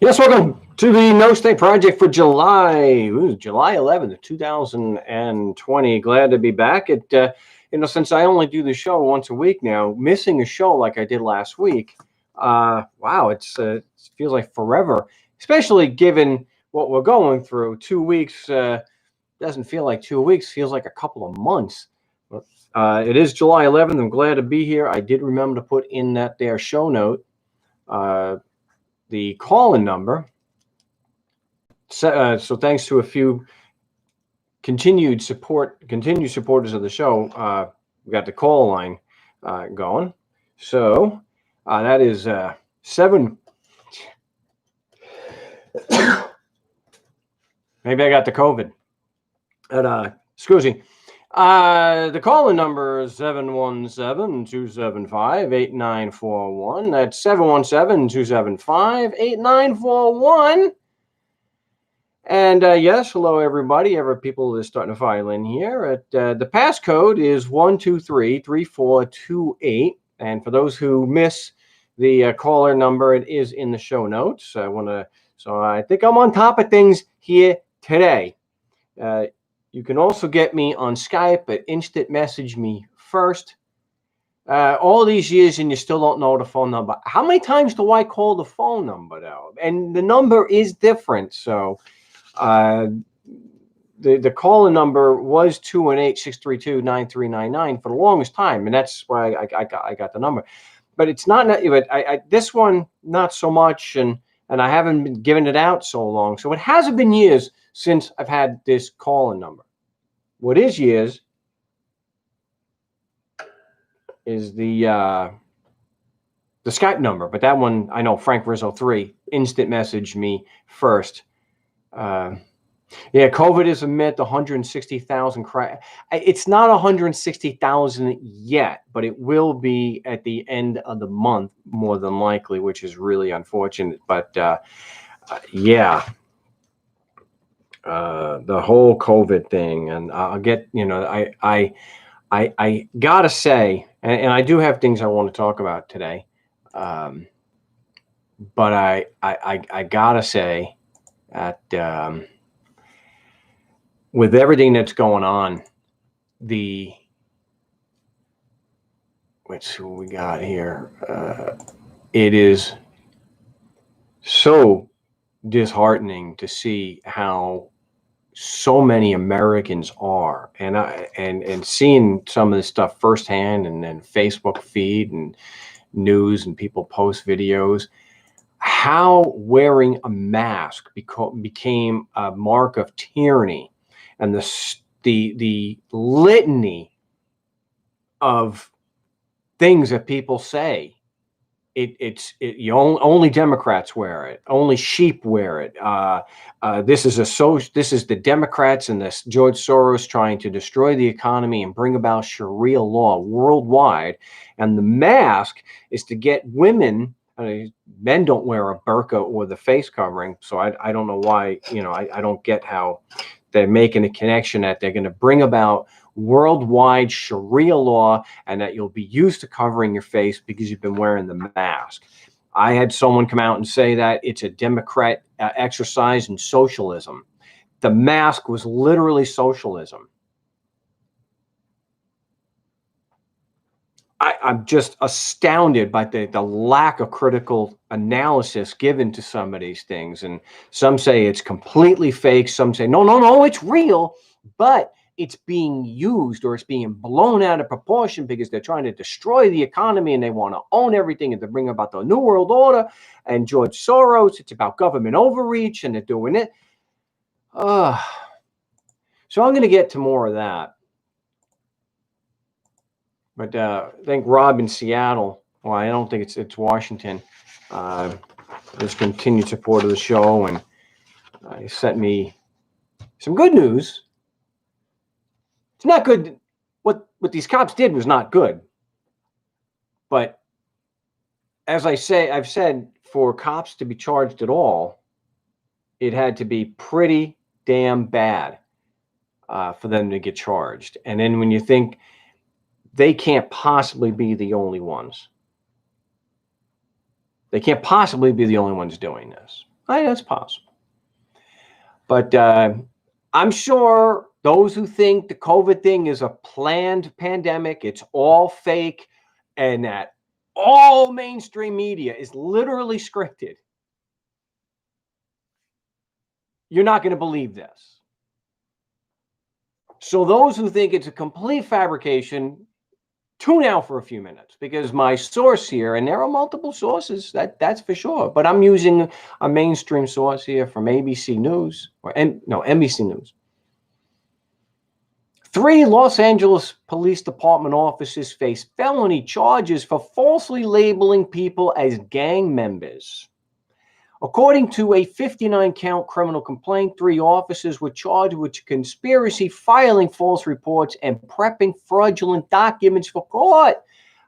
Yes, welcome to the No State Project for July 11th, 2020. Glad to be back. Since I only do the show once a week now, missing a show like I did last week, wow, it feels like forever, especially given what we're going through. 2 weeks doesn't feel like 2 weeks, feels like a couple of months. It is July 11th. I'm glad to be here. I did remember to put in that there show note. The call-in number. So thanks to a few continued supporters of the show, we got the call line going. So that is 7. Maybe I got the COVID. Excuse me. The call-in number is 717-275-8941. That's 717-275-8941. And yes, hello everybody. People that are starting to file in here. The passcode is 1233428. And for those who miss the caller number, it is in the show notes. So I think I'm on top of things here today. You can also get me on Skype, but instant message me first. All these years and you still don't know the phone number. How many times do I call the phone number though? And the number is different. So the call-in number was 218-632-9399 for the longest time, and that's why I got the number. But it's not. But this one not so much, and I haven't been giving it out so long. So it hasn't been years since I've had this call-in number. What is years is the Skype number, but that one I know. Frank Rizzo 3 instant message me first. Yeah, COVID is a myth. 160,000 It's not 160,000 yet, but it will be at the end of the month, more than likely, which is really unfortunate. But yeah, the whole COVID thing, and I'll get. I gotta say, and I do have things I want to talk about today, but I gotta say that. With everything that's going on, let's see what we got here. It is so disheartening to see how so many Americans are, and seeing some of this stuff firsthand, and then Facebook feed and news, and people post videos. How wearing a mask became a mark of tyranny. And the litany of things that people say, only Democrats wear it, only sheep wear it. This is the Democrats and this George Soros trying to destroy the economy and bring about Sharia law worldwide. And the mask is to get women. Men don't wear a burqa or the face covering, so I don't know why. I don't get how they're making a connection that they're going to bring about worldwide Sharia law and that you'll be used to covering your face because you've been wearing the mask. I had someone come out and say that it's a Democrat exercise in socialism. The mask was literally socialism. I'm just astounded by the lack of critical analysis given to some of these things. And some say it's completely fake. Some say, no, it's real, but it's being used, or it's being blown out of proportion because they're trying to destroy the economy and they want to own everything and to bring about the New World Order and George Soros. It's about government overreach and they're doing it. So I'm going to get to more of that. But I think Rob in Seattle, well, I don't think it's Washington, has continued support of the show, and he sent me some good news. It's not good. What these cops did was not good. But as I've said, for cops to be charged at all, it had to be pretty damn bad for them to get charged. And then when you think, they can't possibly be the only ones. They can't possibly be the only ones doing this. That's possible. But I'm sure those who think the COVID thing is a planned pandemic, it's all fake, and that all mainstream media is literally scripted, you're not going to believe this. So those who think it's a complete fabrication, tune out for a few minutes, because my source here, and there are multiple sources, that's for sure, but I'm using a mainstream source here from ABC News, or NBC News. 3 Los Angeles Police Department officers face felony charges for falsely labeling people as gang members. According to a 59-count criminal complaint, 3 officers were charged with conspiracy, filing false reports, and prepping fraudulent documents for court.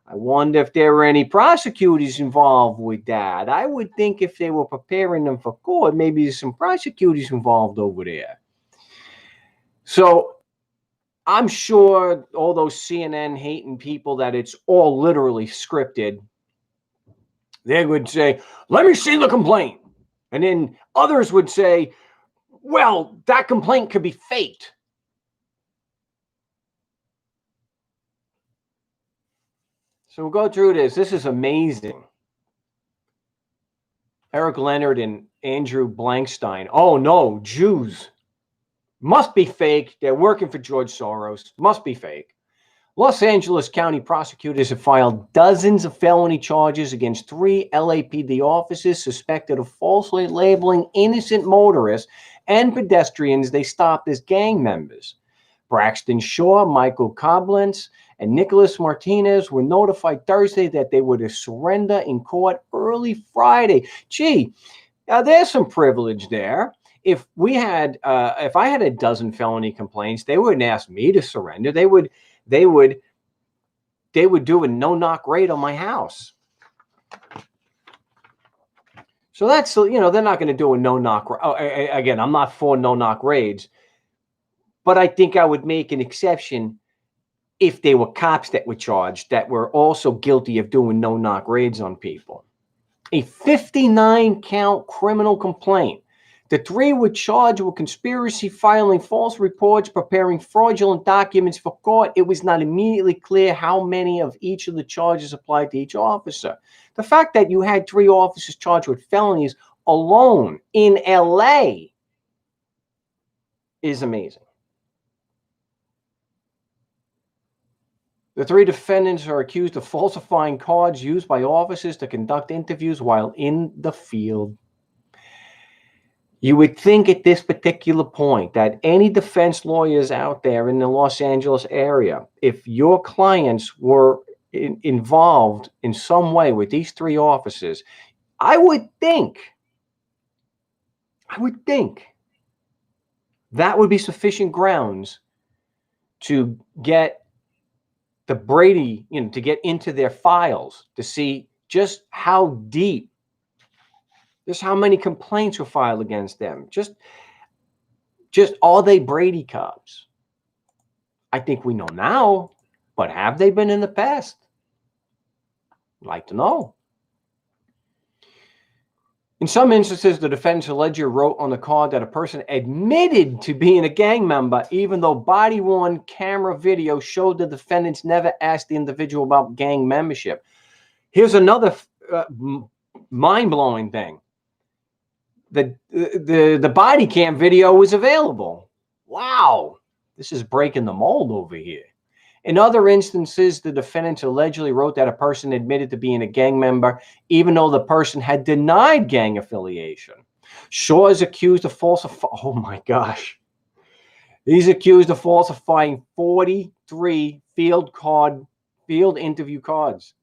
I wonder if there were any prosecutors involved with that. I would think if they were preparing them for court, maybe there's some prosecutors involved over there. So I'm sure all those CNN hating people that it's all literally scripted, they would say, let me see the complaint. And then others would say, well, that complaint could be faked. So we'll go through this. This is amazing. Eric Leonard and Andrew Blankstein. Oh, no, Jews. Must be fake. They're working for George Soros. Must be fake. Los Angeles County prosecutors have filed dozens of felony charges against 3 LAPD officers suspected of falsely labeling innocent motorists and pedestrians they stopped as gang members. Braxton Shaw, Michael Koblenz, and Nicholas Martinez were notified Thursday that they were to surrender in court early Friday. Gee, there's some privilege there. If I had a dozen felony complaints, they wouldn't ask me to surrender. They would do a no-knock raid on my house. So that's, they're not going to do a no-knock. Again, I'm not for no-knock raids, but I think I would make an exception if they were cops that were charged that were also guilty of doing no-knock raids on people. A 59-count criminal complaint. The 3 were charged with conspiracy, filing false reports, preparing fraudulent documents for court. It was not immediately clear how many of each of the charges applied to each officer. The fact that you had 3 officers charged with felonies alone in LA is amazing. The 3 defendants are accused of falsifying cards used by officers to conduct interviews while in the field. You would think at this particular point that any defense lawyers out there in the Los Angeles area, if your clients were involved in some way with these 3 officers, I would think that would be sufficient grounds to get the Brady, to get into their files to see just how deep, just how many complaints were filed against them. Just are they Brady cops? I think we know now, but have they been in the past? I'd like to know. In some instances, the defense alleged wrote on the card that a person admitted to being a gang member, even though body-worn camera video showed the defendants never asked the individual about gang membership. Here's another mind-blowing thing. The body cam video was available. Wow, this is breaking the mold over here. In other instances, the defendants allegedly wrote that a person admitted to being a gang member, even though the person had denied gang affiliation. Shaw is accused of falsifying. Oh my gosh. He's accused of falsifying 43 field interview cards.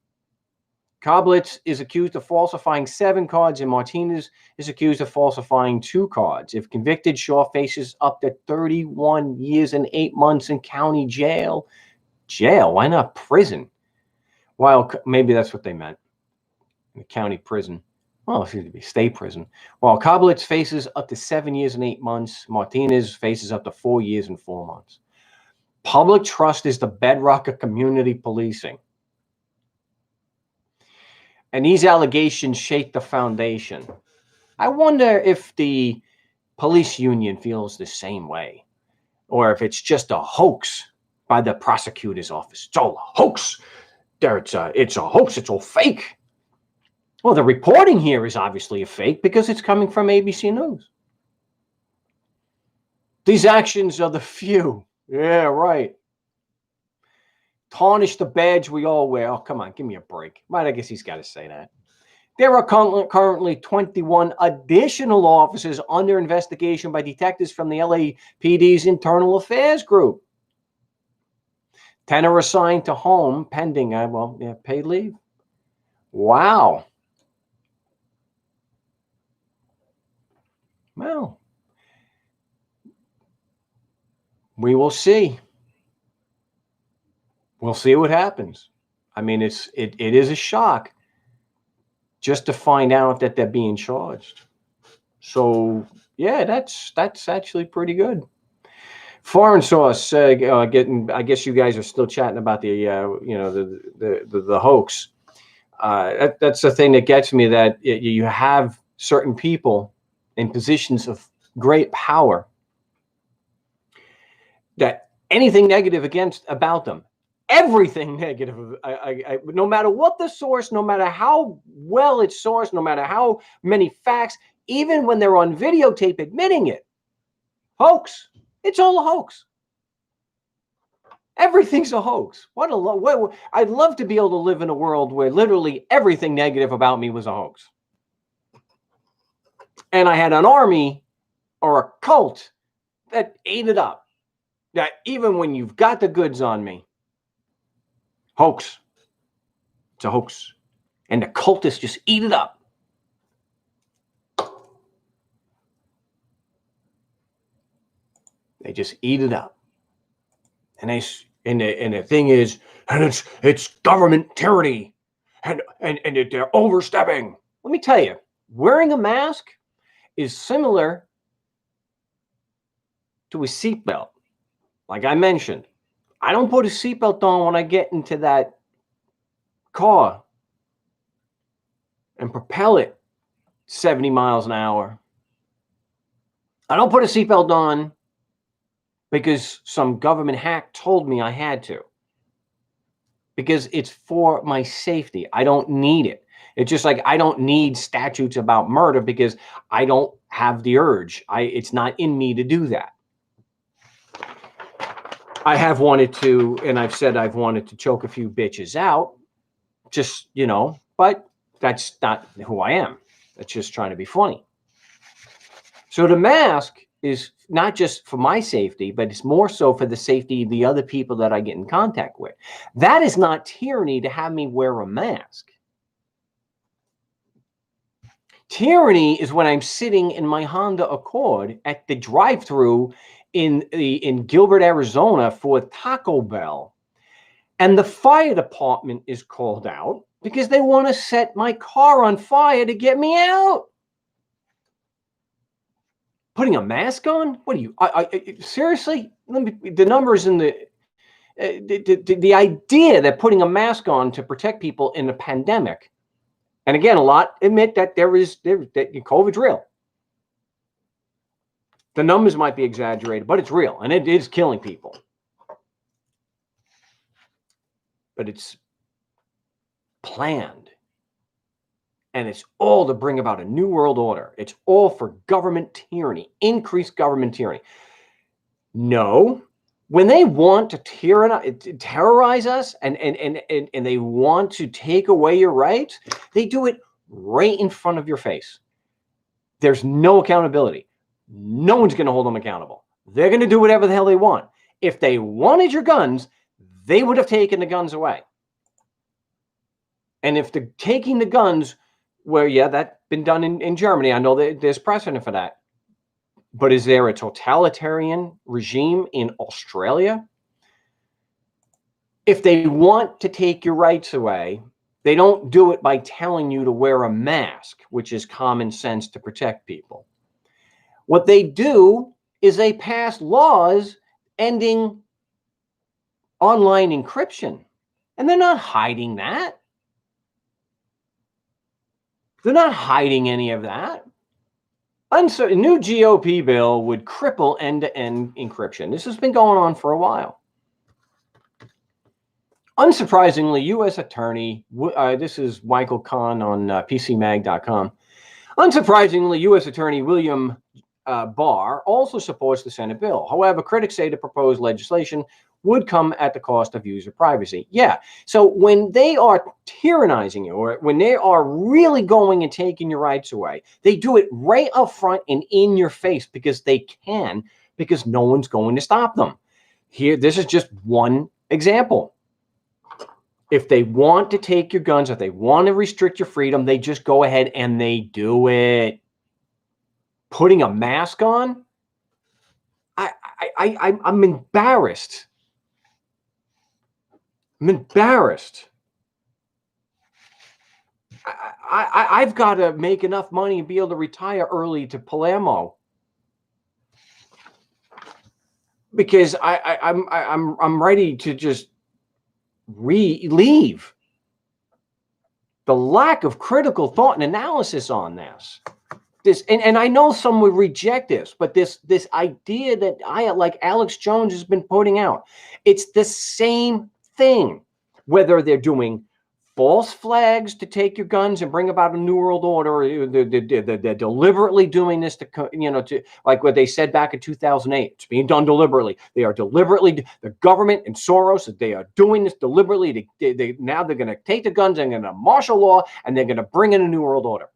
Koblenz is accused of falsifying 7 cards, and Martinez is accused of falsifying 2 cards. If convicted, Shaw faces up to 31 years and 8 months in county jail. Jail? Why not prison? While maybe that's what they meant. The county prison. Well, excuse me, state prison. While Koblenz faces up to 7 years and 8 months, Martinez faces up to 4 years and 4 months. Public trust is the bedrock of community policing. And these allegations shake the foundation. I wonder if the police union feels the same way, or if it's just a hoax by the prosecutor's office. It's all a hoax. It's a hoax. It's all fake. Well, the reporting here is obviously a fake because it's coming from ABC News. These actions are the few. Yeah, right. Tarnish the badge we all wear. Oh, come on, give me a break. Right, I guess he's got to say that. There are currently 21 additional officers under investigation by detectives from the LAPD's Internal Affairs Group. 10 are assigned to home pending, paid leave. Wow. Well, we will see. We'll see what happens. I mean, it is a shock just to find out that they're being charged. So yeah, that's actually pretty good. Foreign source getting. I guess you guys are still chatting about the the hoax. That's the thing that gets me. That you have certain people in positions of great power that anything negative about them, everything negative, no matter what the source, no matter how well it's sourced, no matter how many facts, even when they're on videotape admitting it, hoax. It's all a hoax. Everything's a hoax. I'd love to be able to live in a world where literally everything negative about me was a hoax. And I had an army or a cult that ate it up. That even when you've got the goods on me, hoax. It's a hoax. And the cultists just eat it up. They just eat it up. And the thing is, and it's government tyranny. And they're overstepping. Let me tell you, wearing a mask is similar to a seatbelt. Like I mentioned, I don't put a seatbelt on when I get into that car and propel it 70 miles an hour. I don't put a seatbelt on because some government hack told me I had to. Because it's for my safety. I don't need it. It's just like I don't need statutes about murder because I don't have the urge. It's not in me to do that. I have wanted to, and I've said I've wanted to choke a few bitches out, just, but that's not who I am. That's just trying to be funny. So the mask is not just for my safety, but it's more so for the safety of the other people that I get in contact with. That is not tyranny to have me wear a mask. Tyranny is when I'm sitting in my Honda Accord at the drive-thru in Gilbert, Arizona for Taco Bell, and the fire department is called out because they want to set my car on fire to get me out. Putting a mask on? What are you? Seriously? The numbers in the idea that putting a mask on to protect people in a pandemic, and again, a lot admit that that COVID's real. The numbers might be exaggerated, but it's real, and it is killing people. But it's planned. And it's all to bring about a new world order. It's all for government tyranny, increased government tyranny. No, when they want to terrorize us and they want to take away your rights, they do it right in front of your face. There's no accountability. No one's going to hold them accountable. They're going to do whatever the hell they want. If they wanted your guns, they would have taken the guns away. And if they're taking the guns, well, yeah, that's been done in Germany. I know that there's precedent for that. But is there a totalitarian regime in Australia? If they want to take your rights away, they don't do it by telling you to wear a mask, which is common sense to protect people. What they do is they pass laws ending online encryption. And they're not hiding that. They're not hiding any of that. New GOP bill would cripple end-to-end encryption. This has been going on for a while. Unsurprisingly, U.S. Attorney, this is Michael Kahn on PCMag.com. Unsurprisingly, U.S. Attorney William Barr also supports the Senate bill. However, critics say the proposed legislation would come at the cost of user privacy. Yeah. So when they are tyrannizing you, or when they are really going and taking your rights away, they do it right up front and in your face because they can, because no one's going to stop them. Here, this is just one example. If they want to take your guns, if they want to restrict your freedom, they just go ahead and they do it. Putting a mask on, I'm embarrassed. I'm embarrassed. I've got to make enough money and be able to retire early to Palermo because I'm ready to just leave. The lack of critical thought and analysis on this. And I know some would reject this, but this idea that like Alex Jones has been putting out, it's the same thing. Whether they're doing false flags to take your guns and bring about a new world order, or they're deliberately doing this to like what they said back in 2008. It's being done deliberately. They are deliberately, the government and Soros, they are doing this deliberately. Now they're going to take the guns and they're going to martial law and they're going to bring in a new world order.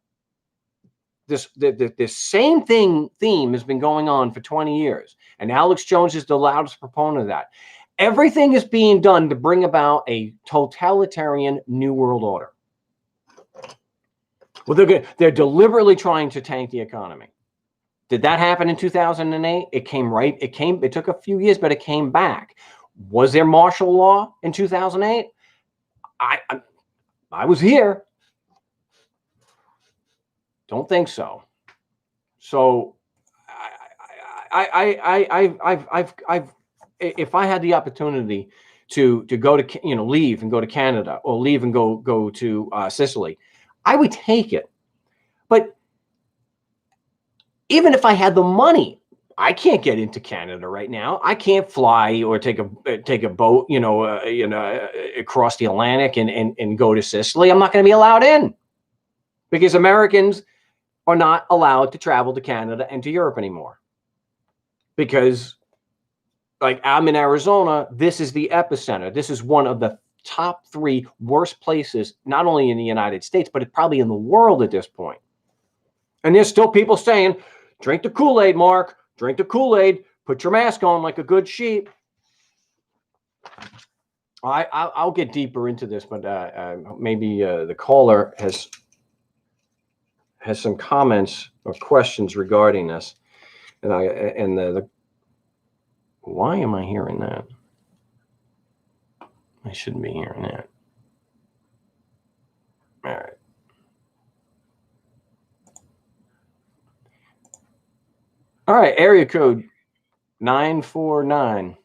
This same theme has been going on for 20 years, and Alex Jones is the loudest proponent of that. Everything is being done to bring about a totalitarian new world order. Well, they're deliberately trying to tank the economy. Did that happen in 2008? It took a few years, but it came back. Was there martial law in 2008? I was here. Don't think so. So if I had the opportunity to go to, leave and go to Canada, or leave and go to Sicily, I would take it. But even if I had the money, I can't get into Canada right now. I can't fly or take a boat, across the Atlantic and go to Sicily. I'm not going to be allowed in because Americans are not allowed to travel to Canada and to Europe anymore. Because, like, I'm in Arizona, this is the epicenter. This is one of the top 3 worst places, not only in the United States, but probably in the world at this point. And there's still people saying, drink the Kool-Aid, Mark, drink the Kool-Aid, put your mask on like a good sheep. I'll get deeper into this, but maybe the caller has some comments or questions regarding this. And the why am I hearing that? I shouldn't be hearing that. All right. All right, area code 949.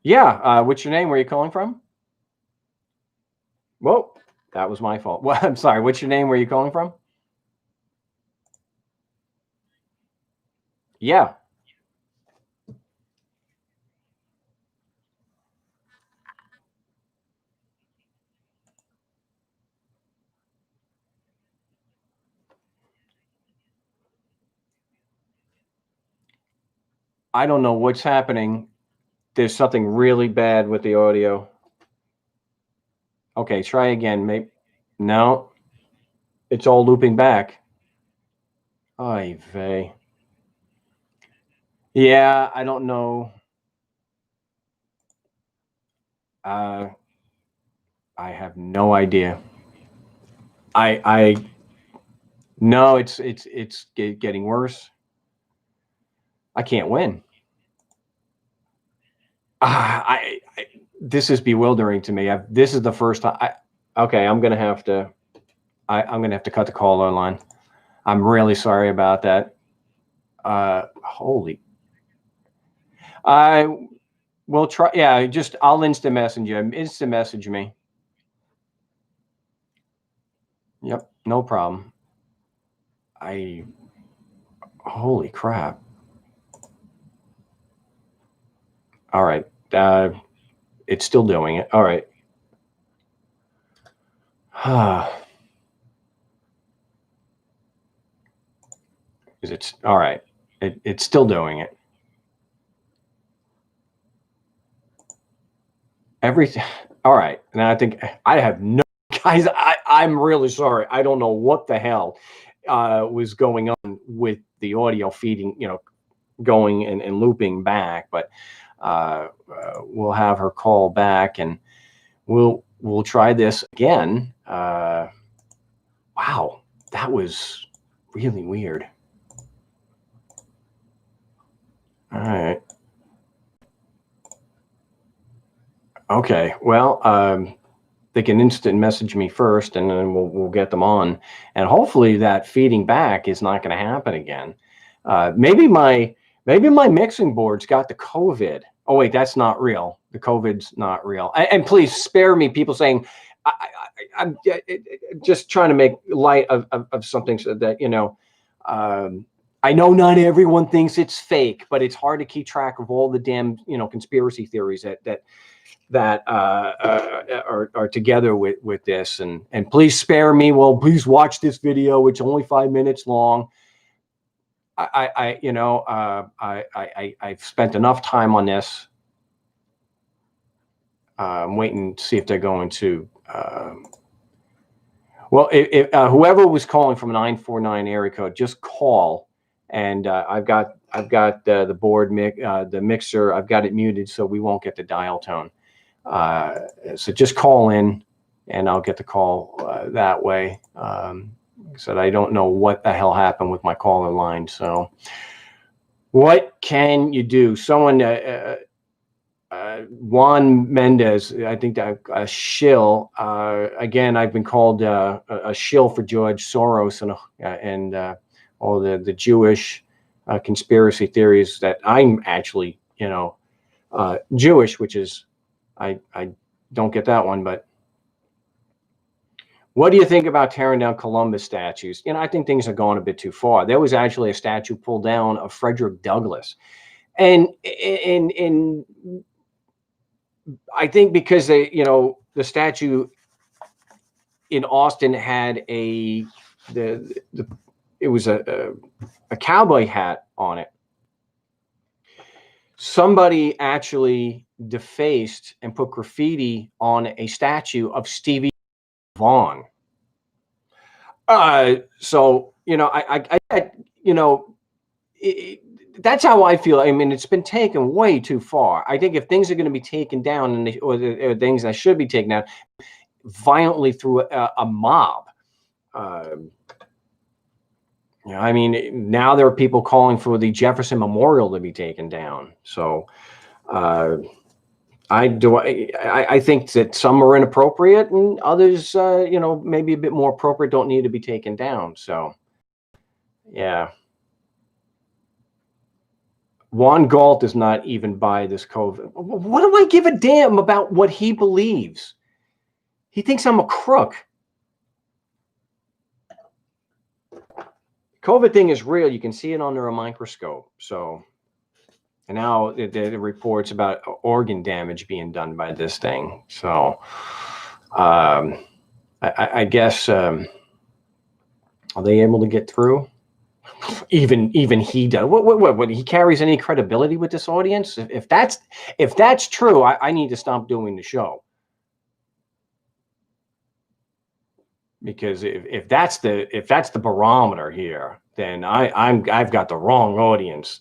Yeah, what's your name? Where are you calling from? Whoa, that was my fault. Well, I'm sorry. What's your name? Where are you calling from? Yeah. I don't know what's happening. There's something really bad with the audio. Okay, try again. Maybe. No, it's all looping back. Oy vey. Yeah, I don't know. I have no idea. No, it's getting worse. I can't win. This is bewildering to me. This is the first time. Okay, I'm gonna have to cut the caller line. I'm really sorry about that. Holy. We'll try. Yeah, just I'll instant message you. Instant message me. Yep, no problem. Holy crap. All right. It's still doing it. All right. Is it all right? It's still doing it. Everything. All right. Now I think I have no guys. I'm really sorry. I don't know what the hell was going on with the audio feeding. Going and looping back, but we'll have her call back and we'll try this again. Wow, that was really weird. All right. Okay. Well, they can instant message me first, and then we'll get them on, and hopefully that feeding back is not going to happen again. Maybe my mixing board's got the COVID. Oh wait, that's not real. The COVID's not real. And please spare me, people saying I'm just trying to make light of something so that I know not everyone thinks it's fake, but it's hard to keep track of all the damn conspiracy theories that are together with this. And please spare me. Well, please watch this video. It's only 5 minutes long. I've spent enough time on this. I'm waiting to see if they're going to. Well, if whoever was calling from a 949 area code, just call. And I've got the board the mixer. I've got it muted so we won't get the dial tone. So just call in, and I'll get the call that way. So I don't know what the hell happened with my caller line. So what can you do? Someone, Juan Mendez, I think that a shill. Again, I've been called a shill for George Soros and all the Jewish conspiracy theories that I'm actually, Jewish, which is I don't get that one, but what do you think about tearing down Columbus statues? I think things are going a bit too far. There was actually a statue pulled down of Frederick Douglass, and I think because the statue in Austin had it was a cowboy hat on it. Somebody actually defaced and put graffiti on a statue of Stevie Vaughn. So that's how I feel. I mean, it's been taken way too far. I think if things are going to be taken down, or things that should be taken down violently through a mob. I mean, now there are people calling for the Jefferson Memorial to be taken down. So I think that some are inappropriate and others, maybe a bit more appropriate, don't need to be taken down. So, yeah. Juan Galt does not even buy this COVID. What do I give a damn about what he believes? He thinks I'm a crook. COVID thing is real. You can see it under a microscope. So, and now the reports about organ damage being done by this thing. So, I guess are they able to get through? Even he does. What he carries any credibility with this audience? If that's true, I need to stop doing the show. Because if that's the barometer here, then I've got the wrong audience.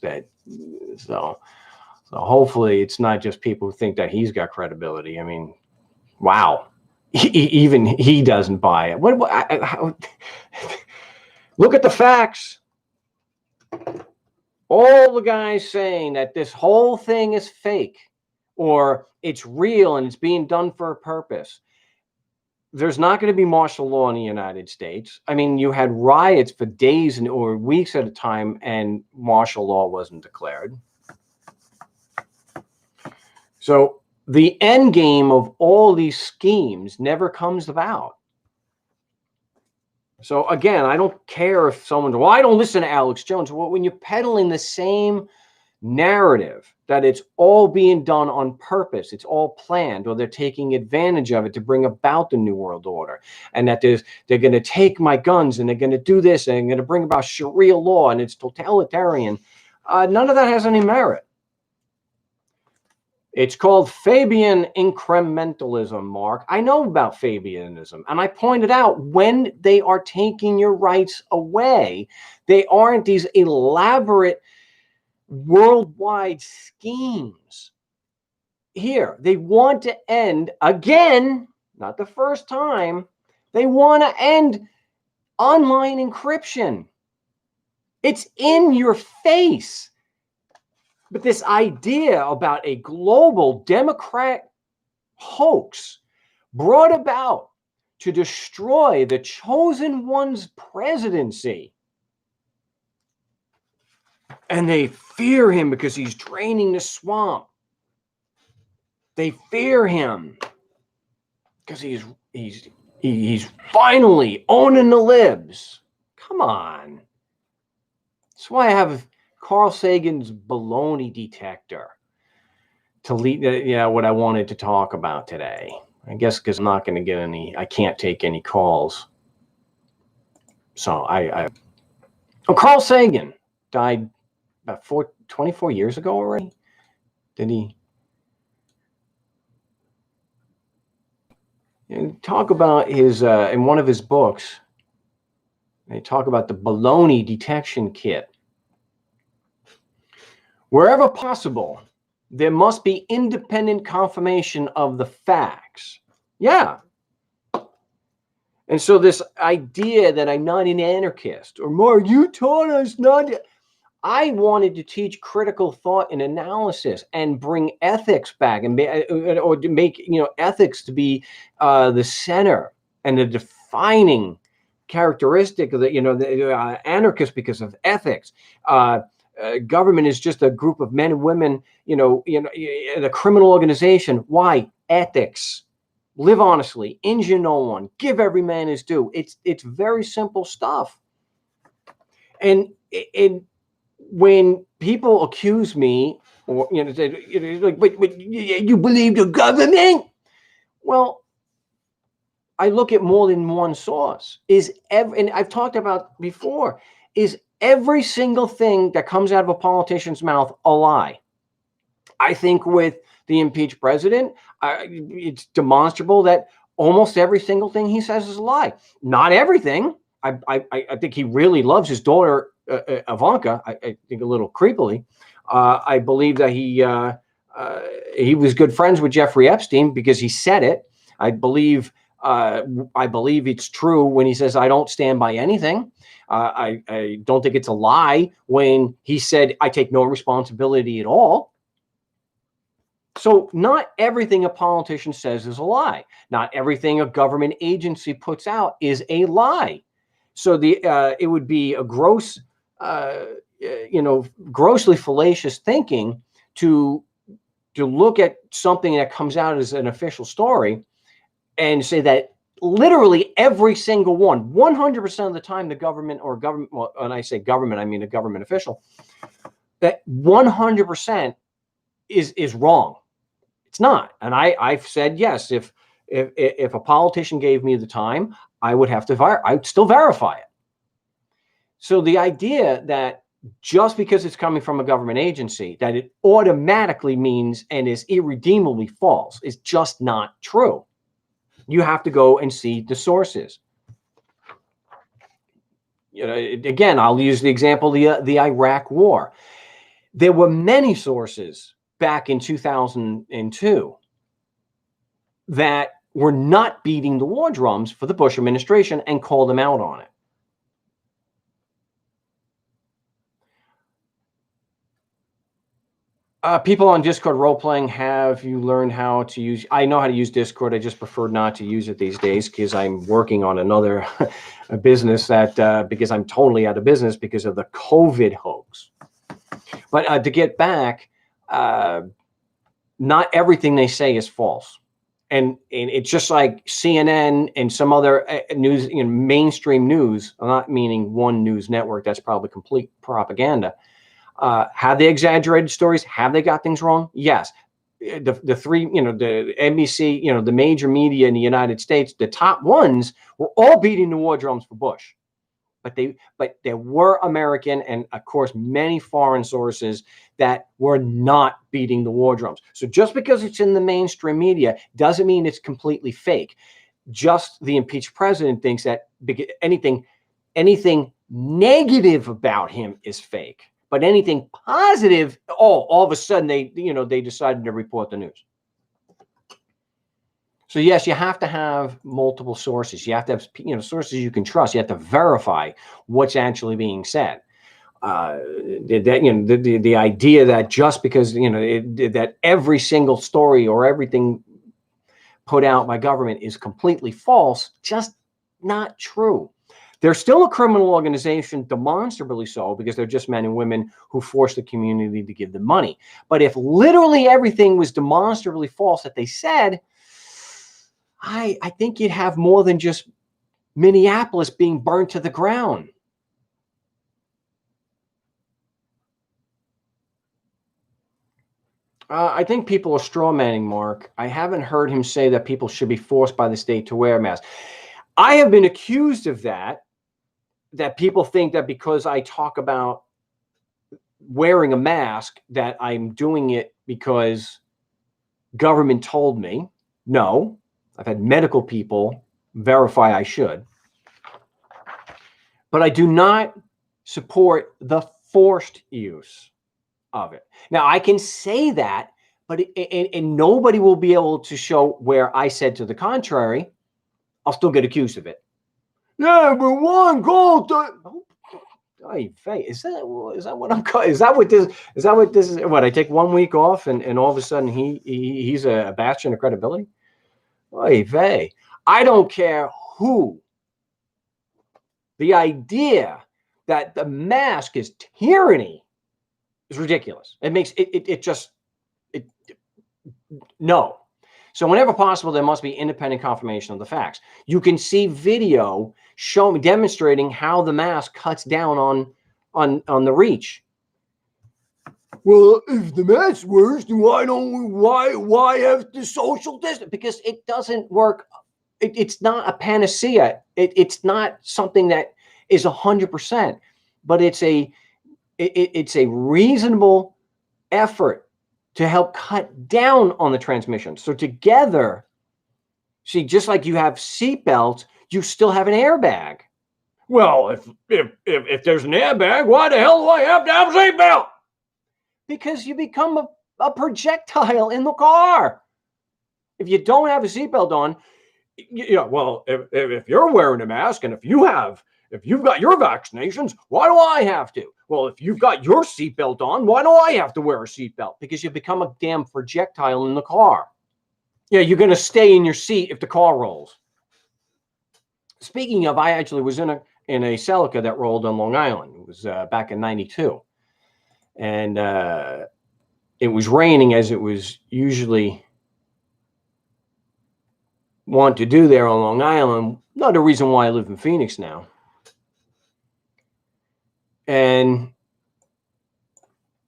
So hopefully it's not just people who think that he's got credibility. I mean, wow, even he doesn't buy it. Look at the facts. All the guys saying that this whole thing is fake or it's real and it's being done for a purpose. There's not going to be martial law in the United States. I mean, you had riots for days or weeks at a time, and martial law wasn't declared. So the end game of all these schemes never comes about. So again, I don't care if someone's, well, I don't listen to Alex Jones. Well, when you're peddling the same narrative that it's all being done on purpose, it's all planned, or they're taking advantage of it to bring about the New World Order, and that they're going to take my guns and they're going to do this and they're going to bring about Sharia law and it's totalitarian, none of that has any merit. It's called Fabian incrementalism, Mark. I know about Fabianism, and I pointed out when they are taking your rights away, they aren't these elaborate worldwide schemes. Here, they want to end, again, not the first time, they want to end online encryption. It's in your face. But this idea about a global Democrat hoax brought about to destroy the chosen one's presidency. And they fear him because he's draining the swamp. They fear him because he's finally owning the libs. Come on. That's why I have Carl Sagan's baloney detector to lead, what I wanted to talk about today. I guess because I'm not going to get any, I can't take any calls. So Carl Sagan died about 24 years ago already. Did he? And talk about his, in one of his books, they talk about the baloney detection kit. Wherever possible, there must be independent confirmation of the facts. Yeah. And so this idea that I'm not an anarchist, or Mark, you taught us not to. I wanted to teach critical thought and analysis and bring ethics back, and or to make ethics to be the center and the defining characteristic of the anarchist because of ethics. Government is just a group of men and women, in a criminal organization. Why? Ethics. Live honestly, injure no one, give every man his due. It's very simple stuff. And when people accuse me, or like, but you believe the government? Well, I look at more than one source. And I've talked about before, is every single thing that comes out of a politician's mouth a lie? I think with the impeached president, it's demonstrable that almost every single thing he says is a lie. Not everything. I think he really loves his daughter, Ivanka. I think a little creepily. I believe that he was good friends with Jeffrey Epstein because he said it. I believe it's true when he says, I don't stand by anything. I don't think it's a lie when he said, I take no responsibility at all. So not everything a politician says is a lie. Not everything a government agency puts out is a lie. So it would be a grossly fallacious thinking to look at something that comes out as an official story and say that literally every single one, 100% of the time, the government, well, when I say government, I mean a government official, that 100% is wrong. It's not. And I've said, yes, if a politician gave me the time, I would have to I'd still verify it. So the idea that just because it's coming from a government agency, that it automatically means and is irredeemably false is just not true. You have to go and see the sources. Again, I'll use the example, the Iraq War. There were many sources back in 2002 that were not beating the war drums for the Bush administration and called them out on it. People on Discord role-playing, have you learned how to use? I know how to use Discord. I just prefer not to use it these days because I'm working on another business because I'm totally out of business because of the COVID hoax. But to get back, not everything they say is false. And it's just like CNN and some other news, mainstream news. I'm not meaning one news network. That's probably complete propaganda. Have they exaggerated stories? Have they got things wrong? Yes. The three, the NBC, the major media in the United States, the top ones were all beating the war drums for Bush. But there were American and, of course, many foreign sources that were not beating the war drums. So just because it's in the mainstream media doesn't mean it's completely fake. Just the impeached president thinks that anything negative about him is fake, but anything positive, all of a sudden they decided to report the news. So yes, you have to have multiple sources. You have to have sources you can trust. You have to verify what's actually being said. The idea that just because that every single story or everything put out by government is completely false, just not true. They're still a criminal organization, demonstrably so, because they're just men and women who force the community to give them money. But if literally everything was demonstrably false that they said, I think you'd have more than just Minneapolis being burned to the ground. I think people are strawmanning Mark. I haven't heard him say that people should be forced by the state to wear a mask. I have been accused of that people think that because I talk about wearing a mask, that I'm doing it because government told me. No, I've had medical people verify I should. But I do not support the forced use of it. Now, I can say that, but and nobody will be able to show where I said to the contrary. I'll still get accused of it. Yeah, but one goal. Is that what I'm calling? Is that what this is? What, I take 1 week off and all of a sudden he's a bastion of credibility? I don't care who. The idea that the mask is tyranny is ridiculous. It makes it just no. So whenever possible, there must be independent confirmation of the facts. You can see video demonstrating how the mask cuts down on the reach. Well, if the mask works, then why have the social distance? Because it doesn't work. It's not a panacea. It's not something that is 100%, but it's a reasonable effort to help cut down on the transmission. So together, see, just like you have seatbelts, you still have an airbag. Well, if there's an airbag, why the hell do I have to have a seatbelt? Because you become a projectile in the car. If you don't have a seatbelt on, well, if you're wearing a mask and if you've got your vaccinations, why do I have to? Well, if you've got your seatbelt on, why do I have to wear a seatbelt? Because you become a damn projectile in the car. Yeah, you're going to stay in your seat if the car rolls. Speaking of, I actually was in a Celica that rolled on Long Island. It was back in '92. And it was raining, as it was usually want to do there on Long Island. Another reason why I live in Phoenix now. And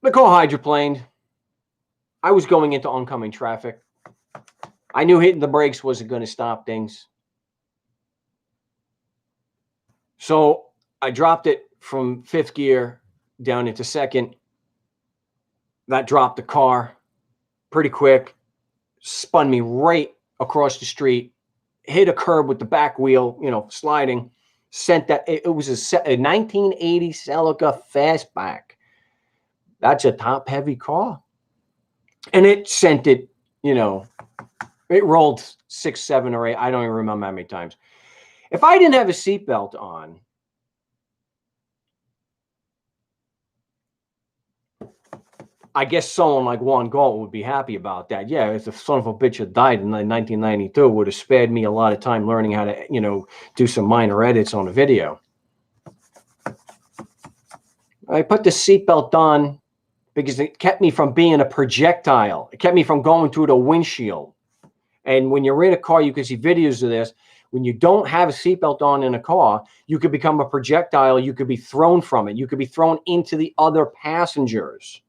the car hydroplaned. I was going into oncoming traffic. I knew hitting the brakes wasn't going to stop things. So I dropped it from fifth gear down into second. That dropped the car pretty quick. Spun me right across the street. Hit a curb with the back wheel, sliding. Sent that. It was a 1980 Celica Fastback. That's a top-heavy car. And it sent it, it rolled 6, 7, or 8. I don't even remember how many times. If I didn't have a seatbelt on, I guess someone like Juan Galt would be happy about that. Yeah, if the son of a bitch had died in 1992, it would have spared me a lot of time learning how to, do some minor edits on a video. I put the seatbelt on because it kept me from being a projectile. It kept me from going through the windshield. And when you're in a car, you can see videos of this. When you don't have a seatbelt on in a car, you could become a projectile. You could be thrown from it. You could be thrown into the other passengers.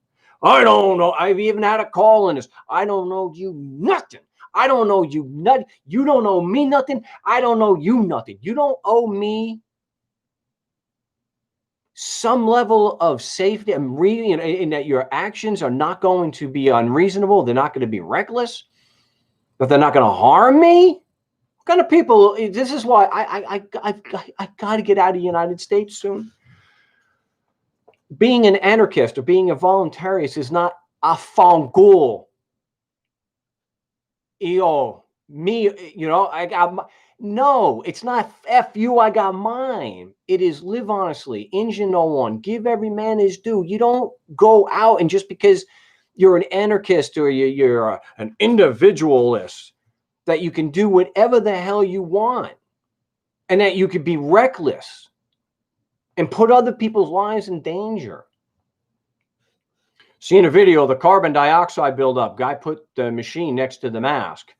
I don't know. I've even had a call in this. I don't know you nothing. I don't know you nothing. You don't know me nothing. I don't know you nothing. You don't owe me some level of safety and reading, in that your actions are not going to be unreasonable. They're not going to be reckless, but they're not going to harm me. What kind of people? This is why I got to get out of the United States soon. Being an anarchist or being a voluntarist is not a fangul. Me, I got no, it's not F you, I got mine. It is live honestly, injure no one, give every man his due. You don't go out and just because you're an anarchist or you're an individualist, that you can do whatever the hell you want and that you could be reckless and put other people's lives in danger. Seeing a video of the carbon dioxide buildup, guy put the machine next to the mask.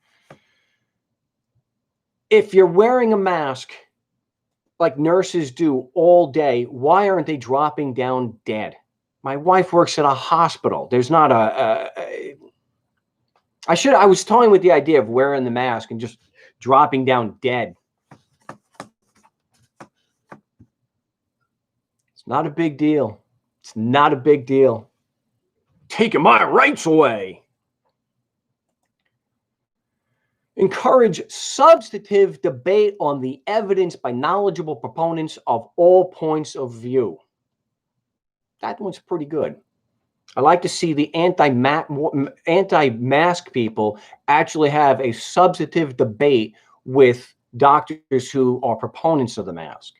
If you're wearing a mask like nurses do all day, why aren't they dropping down dead? My wife works at a hospital. There's not I was toying with the idea of wearing the mask and just dropping down dead. It's not a big deal. It's not a big deal. Taking my rights away. Encourage substantive debate on the evidence by knowledgeable proponents of all points of view. That one's pretty good. I like to see the anti-mask people actually have a substantive debate with doctors who are proponents of the mask.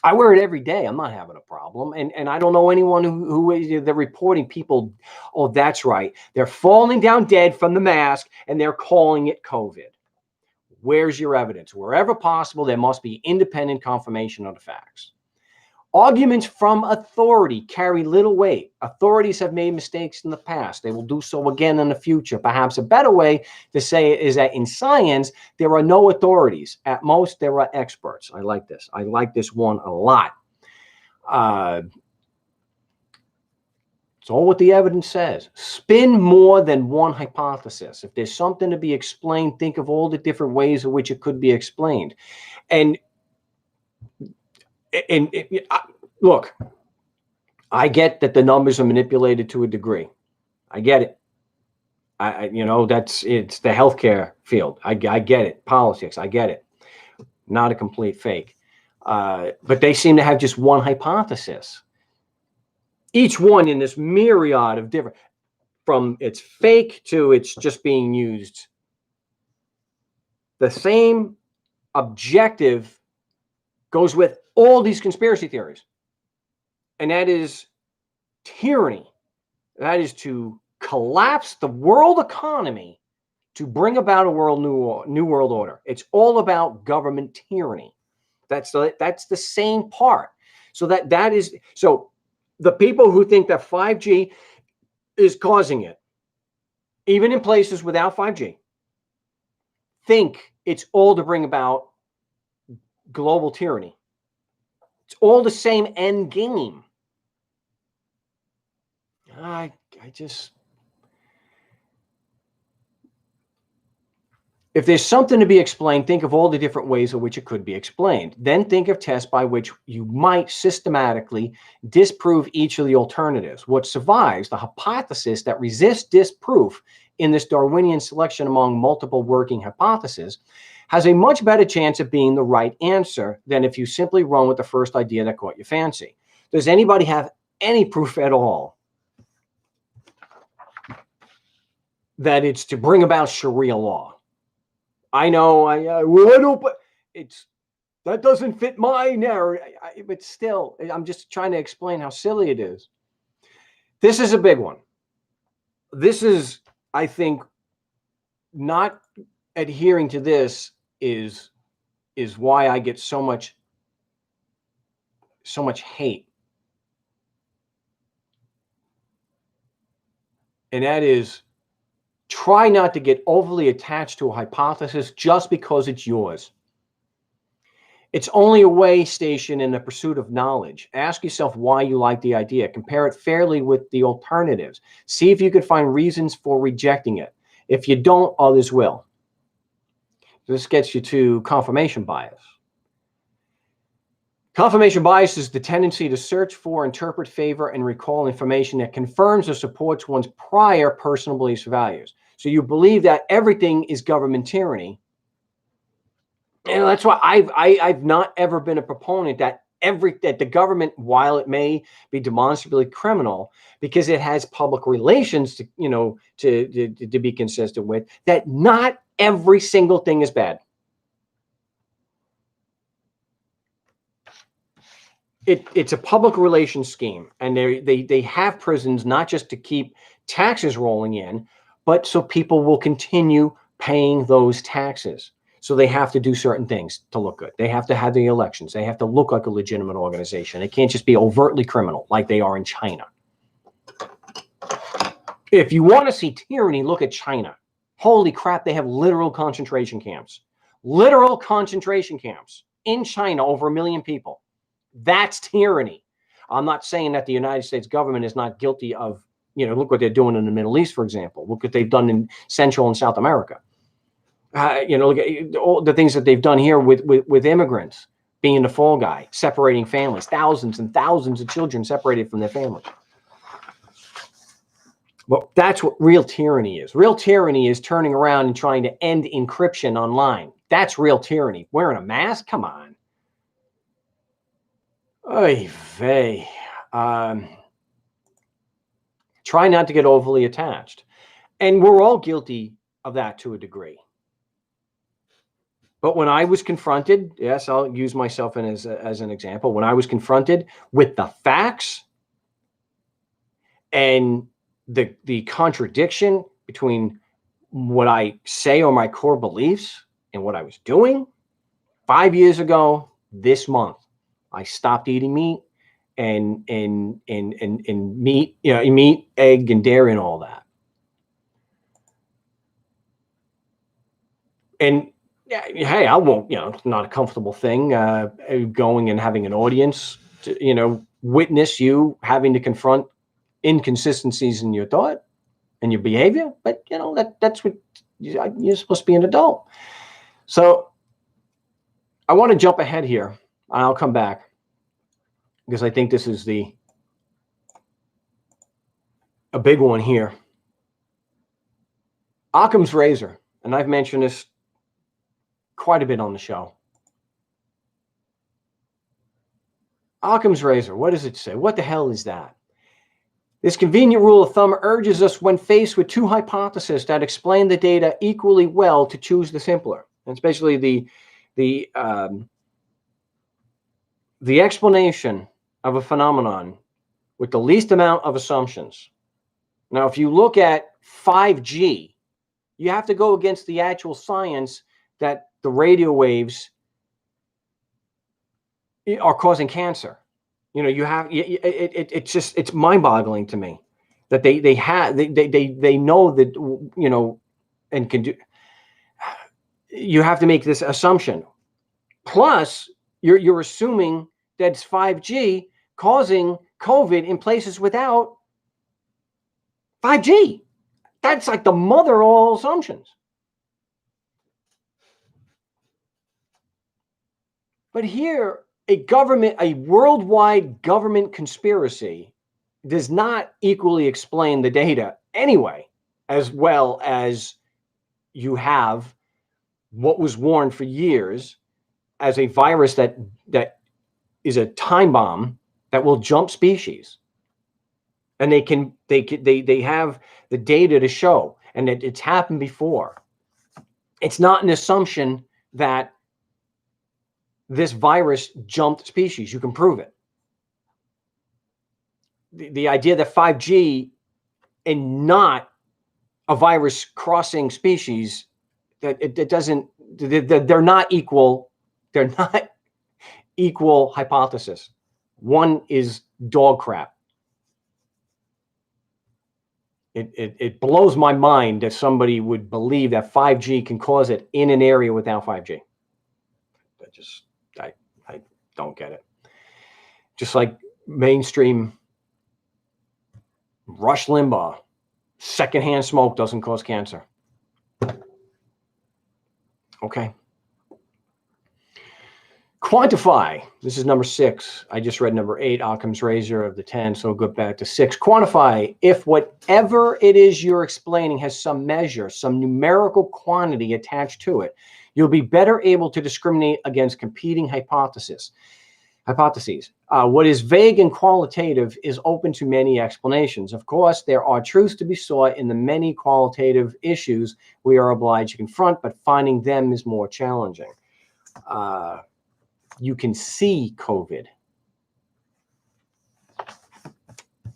I wear it every day. I'm not having a problem. And I don't know anyone who they're reporting people, oh, that's right. They're falling down dead from the mask and they're calling it COVID. Where's your evidence? Wherever possible, there must be independent confirmation of the facts. Arguments from authority carry little weight. Authorities have made mistakes in the past. They will do so again in the future. Perhaps a better way to say it is that in science, there are no authorities. At most, there are experts. I like this. I like this one a lot. It's all what the evidence says. Spin more than one hypothesis. If there's something to be explained, think of all the different ways in which it could be explained. And look, I get that the numbers are manipulated to a degree. I get it. It's the healthcare field. I get it. Politics. I get it. Not a complete fake. But they seem to have just one hypothesis. Each one in this myriad of different, from it's fake to it's just being used. The same objective goes with all these conspiracy theories. And that is tyranny. That is to collapse the world economy to bring about a new world order. It's all about government tyranny. That's the same part. So the people who think that 5G is causing it, even in places without 5G, think it's all to bring about global tyranny. It's all the same end game. If there's something to be explained, think of all the different ways in which it could be explained. Then think of tests by which you might systematically disprove each of the alternatives. What survives, the hypothesis that resists disproof in this Darwinian selection among multiple working hypotheses, has a much better chance of being the right answer than if you simply run with the first idea that caught your fancy. Does anybody have any proof at all that it's to bring about Sharia law? I know, that doesn't fit my narrative, but still, I'm just trying to explain how silly it is. This is a big one. This is, I think, not adhering to this is why I get so much hate. and that is try not to get overly attached to a hypothesis just because it's yours. It's only a way station in the pursuit of knowledge. Ask yourself why you like the idea. Compare it fairly with the alternatives. See if you can find reasons for rejecting it. If you don't, others will. This gets you to confirmation bias. Confirmation bias is the tendency to search for, interpret, favor, and recall information that confirms or supports one's prior personal beliefs or values. So you believe that everything is government tyranny. And that's why I've not ever been a proponent that the government, while it may be demonstrably criminal, because it has public relations to to be consistent with, that not every single thing is bad. It's a public relations scheme, and they have prisons not just to keep taxes rolling in, but so people will continue paying those taxes. So they have to do certain things to look good. They have to have the elections. They have to look like a legitimate organization. They can't just be overtly criminal like they are in China. If you want to see tyranny, look at China. Holy crap, they have literal concentration camps. Literal concentration camps in China, over 1 million people. That's tyranny. I'm not saying that the United States government is not guilty of, look what they're doing in the Middle East, for example. Look what they've done in Central and South America. Look at all the things that they've done here with immigrants being the fall guy, separating families, thousands and thousands of children separated from their families. Well, that's what real tyranny is. Real tyranny is turning around and trying to end encryption online. That's real tyranny. Wearing a mask? Come on. Oy vey. Try not to get overly attached. And we're all guilty of that to a degree. But when I was confronted, yes, I'll use myself as an example. When I was confronted with the facts and the contradiction between what I say are my core beliefs and what I was doing, 5 years ago this month, I stopped eating meat and meat, meat, egg, and dairy and all that. And yeah, hey, I won't, it's not a comfortable thing going and having an audience to, witness you having to confront inconsistencies in your thought and your behavior. But, that's what you're supposed to be, an adult. So I want to jump ahead here, and I'll come back because I think this is a big one here. Occam's razor, and I've mentioned this quite a bit on the show. Occam's razor, what does it say? What the hell is that? This convenient rule of thumb urges us, when faced with two hypotheses that explain the data equally well, to choose the simpler. And especially the explanation of a phenomenon with the least amount of assumptions. Now, if you look at 5G, you have to go against the actual science that the radio waves are causing cancer. It's mind-boggling to me that they know that, and can do. You have to make this assumption. Plus, you're assuming that it's 5G causing COVID in places without 5G. That's like the mother of all assumptions. But here, a worldwide government conspiracy does not equally explain the data anyway, as well as you have what was warned for years as a virus that is a time bomb that will jump species. And they have the data to show, and it's happened before. It's not an assumption that this virus jumped species. You can prove it. The idea that 5G and not a virus crossing species, that it doesn't, they're not equal. They're not equal hypothesis. One is dog crap. It blows my mind that somebody would believe that 5G can cause it in an area without 5G. I don't get it. Just like mainstream Rush Limbaugh, secondhand smoke doesn't cause cancer. Okay. Quantify. This is number 6. I just read number 8, Occam's razor of the 10. So go back to 6. Quantify. If whatever it is you're explaining has some measure, some numerical quantity attached to it, you'll be better able to discriminate against competing hypotheses. What is vague and qualitative is open to many explanations. Of course, there are truths to be sought in the many qualitative issues we are obliged to confront, but finding them is more challenging. You can see COVID.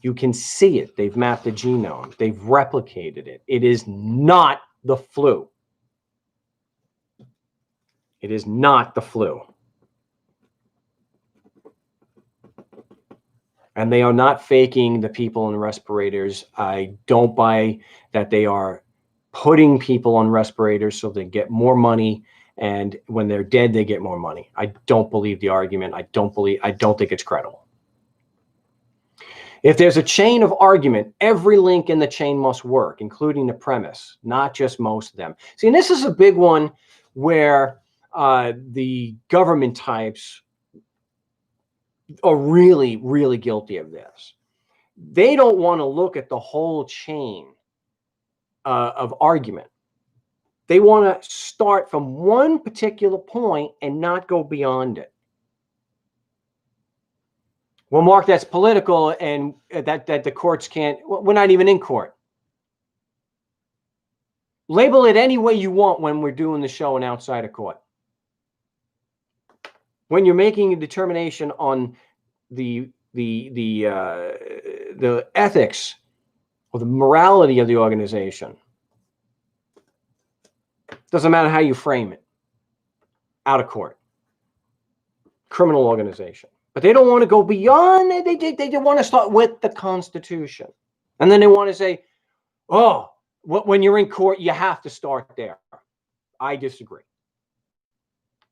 You can see it. They've mapped the genome. They've replicated it. It is not the flu. It is not the flu. And they are not faking the people in respirators. I don't buy that they are putting people on respirators so they get more money, and when they're dead, they get more money. I don't believe the argument. I don't think it's credible. If there's a chain of argument, every link in the chain must work, including the premise, not just most of them. See, and this is a big one where the government types are really, really guilty of this. They don't want to look at the whole chain of argument. They want to start from one particular point and not go beyond it. Well, Mark, that's political, and that the courts can't. We're not even in court. Label it any way you want when we're doing the show and outside of court. When you're making a determination on the ethics or the morality of the organization, doesn't matter how you frame it. Out of court, criminal organization, but they don't want to go beyond. They want to start with the Constitution, and then they want to say, "Oh, when you're in court, you have to start there." I disagree.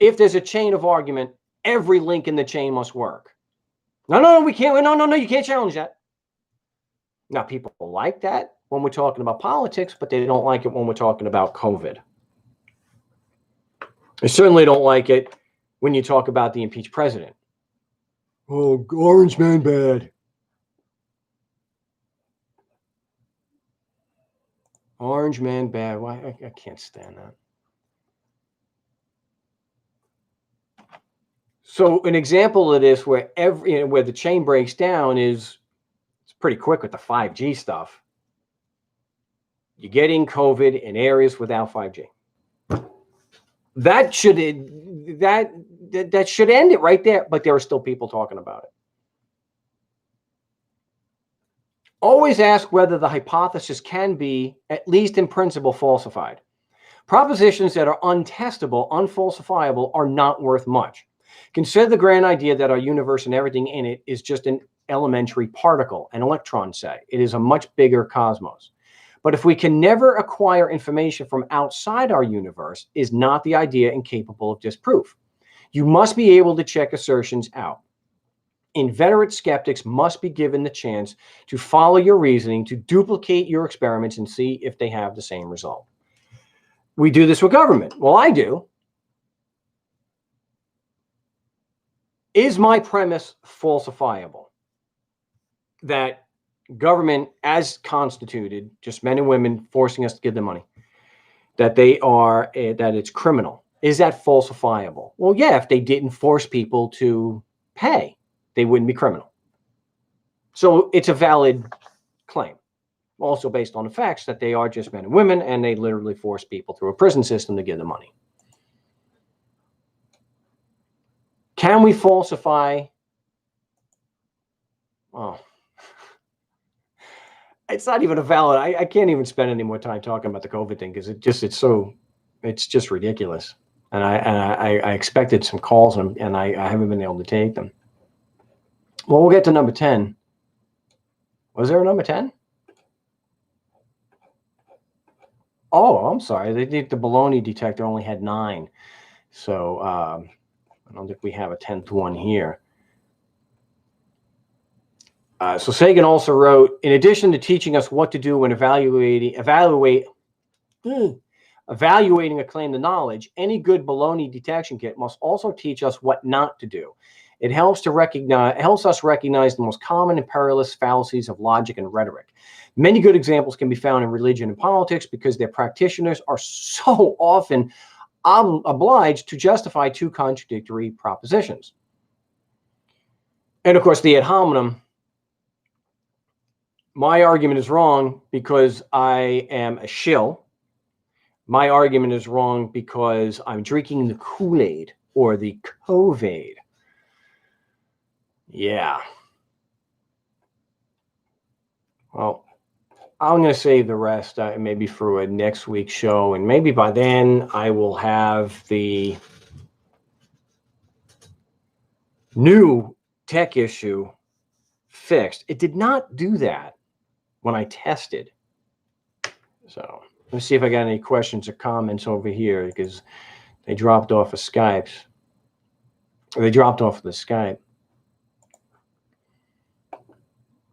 If there's a chain of argument, every link in the chain must work. No, we can't. No, you can't challenge that. Now, people like that when we're talking about politics, but they don't like it when we're talking about COVID. They certainly don't like it when you talk about the impeached president. Oh, orange man bad. Orange man bad. Why? I can't stand that. So an example of this where where the chain breaks down is, it's pretty quick with the 5G stuff. You're getting COVID in areas without 5G. That should end it right there, but there are still people talking about it. Always ask whether the hypothesis can be, at least in principle, falsified. Propositions that are untestable, unfalsifiable, are not worth much. Consider the grand idea that our universe and everything in it is just an elementary particle, an electron, say. It is a much bigger cosmos. But if we can never acquire information from outside our universe, is not the idea incapable of disproof? You must be able to check assertions out. Inveterate skeptics must be given the chance to follow your reasoning, to duplicate your experiments and see if they have the same result. We do this with government. Well, I do. Is my premise falsifiable? That government, as constituted, just men and women forcing us to give them money, that it's criminal. Is that falsifiable? Well, yeah, if they didn't force people to pay, they wouldn't be criminal. So it's a valid claim. Also based on the facts that they are just men and women, and they literally force people through a prison system to give them money. Can we falsify? Oh, it's not even a valid. I can't even spend any more time talking about the COVID thing because it's just ridiculous. And I expected some calls and I haven't been able to take them. Well, we'll get to number 10. Was there a number 10? Oh, I'm sorry. The baloney detector only had 9. So I don't think we have a 10th one here. So Sagan also wrote, in addition to teaching us what to do when evaluating a claim to knowledge, any good baloney detection kit must also teach us what not to do. It helps us recognize the most common and perilous fallacies of logic and rhetoric. Many good examples can be found in religion and politics because their practitioners are so often obliged to justify 2 contradictory propositions. And of course, the ad hominem. My argument is wrong because I am a shill. My argument is wrong because I'm drinking the Kool-Aid or the COVID. Yeah. Well, I'm going to save the rest maybe for a next week's show. And maybe by then I will have the new tech issue fixed. It did not do that when I tested. So let's see if I got any questions or comments over here because they dropped off of Skype. They dropped off of the Skype.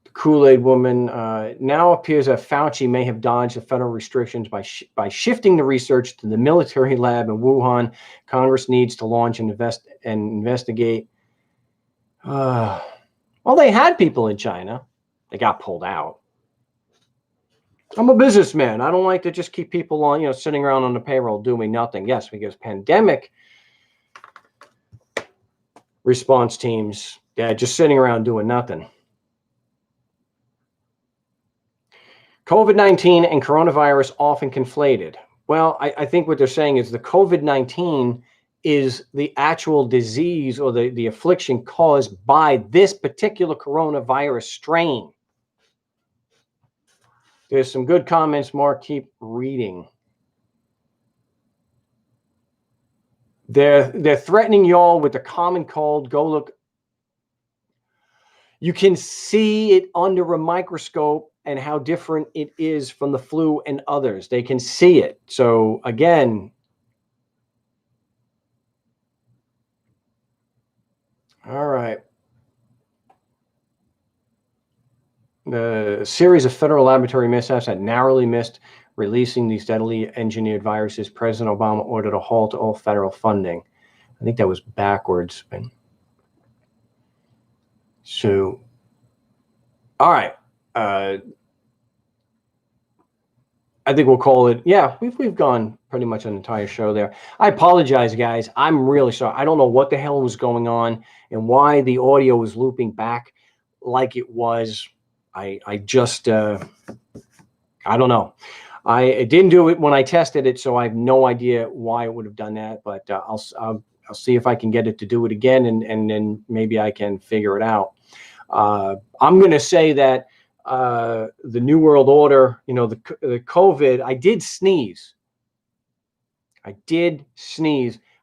The Kool-Aid woman now appears that Fauci may have dodged the federal restrictions by shifting the research to the military lab in Wuhan. Congress needs to launch and investigate. Well, they had people in China. They got pulled out. I'm a businessman. I don't like to just keep people on, sitting around on the payroll doing nothing. Yes, because pandemic response teams, just sitting around doing nothing. COVID-19 and coronavirus often conflated. Well, I think what they're saying is the COVID-19 is the actual disease or the affliction caused by this particular coronavirus strain. There's some good comments, Mark. Keep reading. They're threatening y'all with the common cold. Go look. You can see it under a microscope and how different it is from the flu and others. They can see it. So again, all right. The series of federal laboratory mishaps had narrowly missed releasing these deadly engineered viruses. President Obama ordered a halt to all federal funding. I think that was backwards. So, all right. I think we'll call it. Yeah, we've gone pretty much an entire show there. I apologize, guys. I'm really sorry. I don't know what the hell was going on and why the audio was looping back like it was. I just I don't know. I didn't do it when I tested it, so I have no idea why it would have done that. But I'll see if I can get it to do it again, and then maybe I can figure it out. I'm going to say that the New World Order, the COVID, I did sneeze.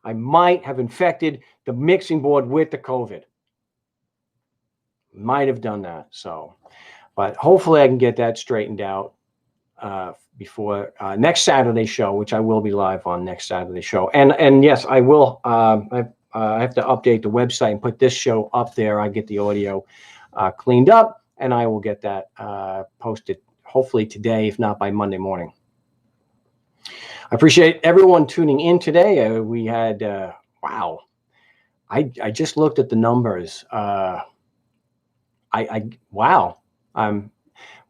I might have infected the mixing board with the COVID. Might have done that. So, but hopefully I can get that straightened out before next Saturday's show, which I will be live on next Saturday's show. And yes, I will. I have to update the website and put this show up there. I get the audio cleaned up, and I will get that posted hopefully today, if not by Monday morning. I appreciate everyone tuning in today. We had wow. I just looked at the numbers. Wow. Well,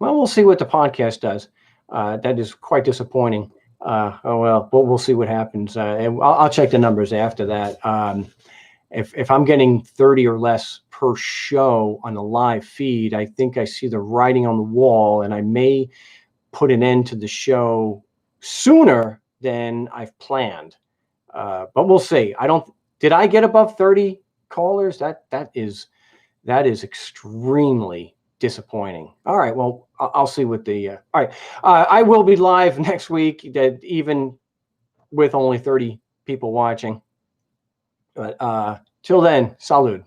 we'll see what the podcast does. That is quite disappointing. We'll see what happens. And I'll check the numbers after that. If I'm getting 30 or less per show on the live feed, I think I see the writing on the wall, and I may put an end to the show sooner than I've planned. But we'll see. Did I get above 30 callers? That is extremely disappointing. All right. Well, I'll see what the, all right. I will be live next week, that even with only 30 people watching, but till then, salud.